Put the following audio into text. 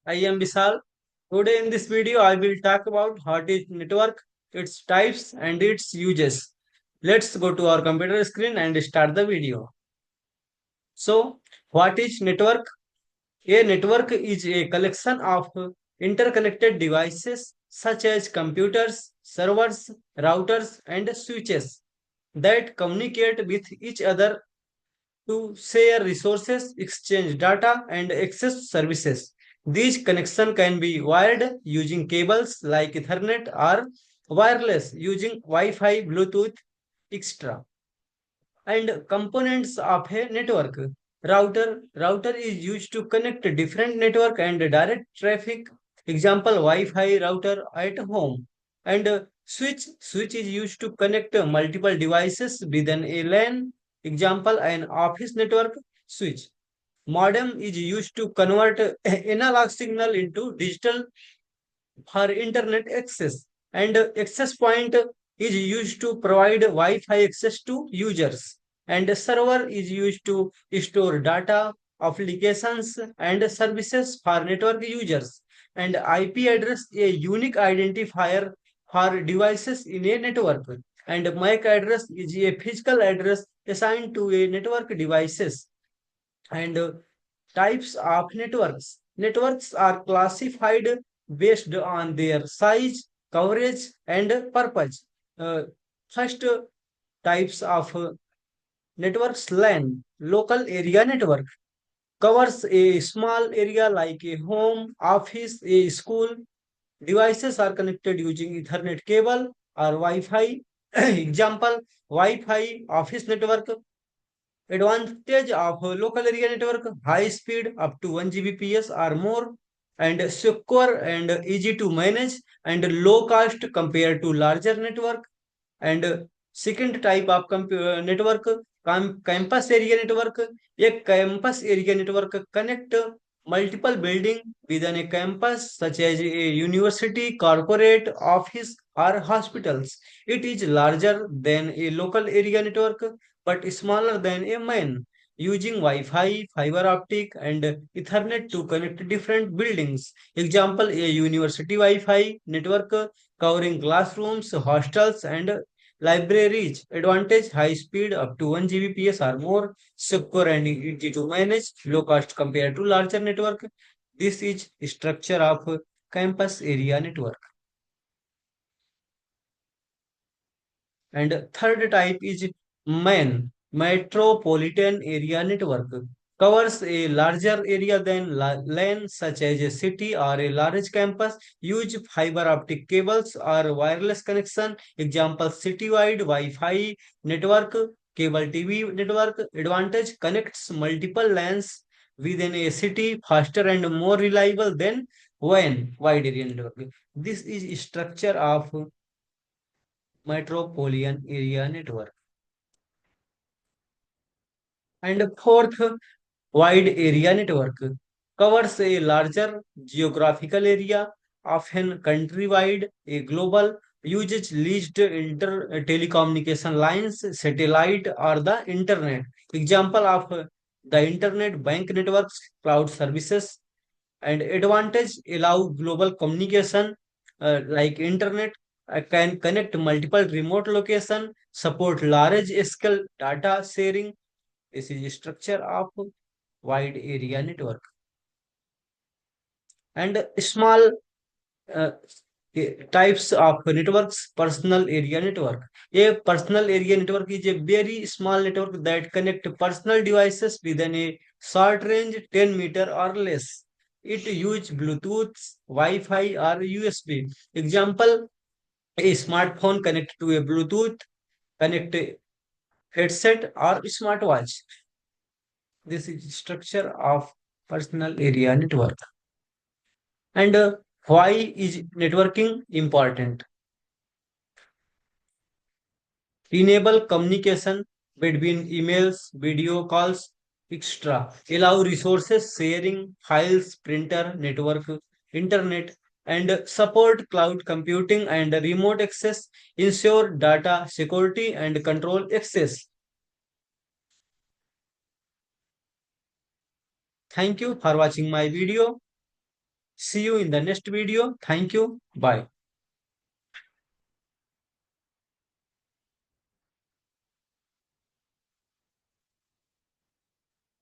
I am Vishal. Today in this video, I will talk about what is network, its types and its uses. Let's go to our computer screen and start the video. So, what is network? A network is a collection of interconnected devices such as computers, servers, routers, and switches that communicate with each other to share resources, exchange data, and access services. These connections can be wired using cables like Ethernet or wireless using Wi-Fi, Bluetooth, etc. And components of a network. Router is used to connect different network and direct traffic. Example Wi-Fi router at home. And switch is used to connect multiple devices within a LAN. Example an office network switch. Modem is used to convert analog signal into digital for internet access. And access point is used to provide Wi-Fi access to users. And a server is used to store data, applications, and services for network users. And IP address a unique identifier for devices in a network. And MAC address is a physical address assigned to a network devices. And types of networks. Networks are classified based on their size, coverage, and purpose. Uh, First types of networks LAN, local area network, covers a small area like a home, office, a school. Devices are connected using Ethernet cable or Wi-Fi. Example, Wi-Fi office network. Advantage of a local area network, high speed up to 1 Gbps or more, and secure and easy to manage, and low cost compared to larger network. And second type of network, campus area network. A campus area network connect multiple building within a campus such as a university, corporate, office, or hospitals. It is larger than a local area network but smaller than a main, using Wi-Fi, fiber optic, and Ethernet to connect different buildings. Example, a university Wi-Fi network covering classrooms, hostels, and libraries. Advantage, high speed up to 1 Gbps or more, secure and easy to manage, low cost compared to larger network. This is structure of campus area network. And third type is MAN, Metropolitan Area Network. Covers a larger area than LAN, such as a city or a large campus. Use fiber optic cables or wireless connection. Example, citywide Wi-Fi network, cable TV network. Advantage, connects multiple LANs within a city faster and more reliable than WAN, wide area network. This is structure of metropolitan area network. And fourth, wide area network covers a larger geographical area, often countrywide, a global, uses leased telecommunication lines, satellite, or the internet. Example of the internet bank networks, cloud services, and advantage allow global communication like internet can connect multiple remote location, support large scale data sharing. This is structure of wide area network. And small uh, types of networks, personal area network. A personal area network is a very small network that connect personal devices within a short range 10 meter or less. It use Bluetooth, Wi-Fi, or USB. Example, a smartphone connect to a Bluetooth, connect a headset or smartwatch. This is structure of personal area network. And why is networking important? Enable communication between emails, video calls, etc. Allow resources sharing, files, printer, network, internet, and support cloud computing and remote access. Ensure data security and control access. Thank you for watching my video. See you in the next video. Thank you. Bye.